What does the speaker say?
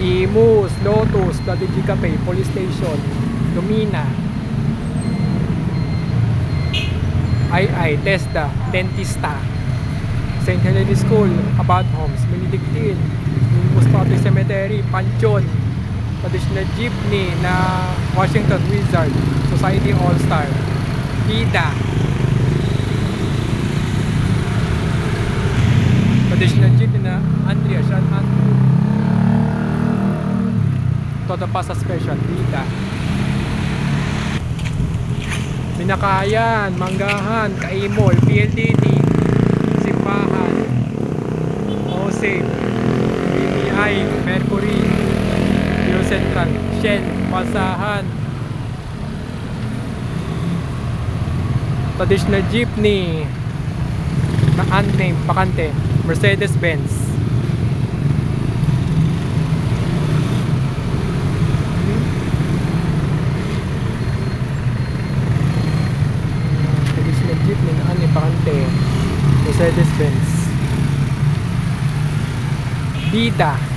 Imus, Lotus, Prodigy Cafe, Police Station, Lumina, TESDA, Dentista, St. Helena School, Abad Homes, Benedictine, Imus Public Cemetery, Panchon, traditional jeepney na Washington Wizard, Society All-Star, Vida, traditional jeepney na Andrea, Sean Andrew, Toto Pasa Special, Vida, Binakayan, Manggahan, Kaimol, PLDT, Simbahan, OSE, BPI, Mercury, Rio Central, Shen, Pasahan, traditional jeepney na unnamed, bakante, Mercedes-Benz, traditional jeepney na unnamed, bakante, Mercedes-Benz, Vida,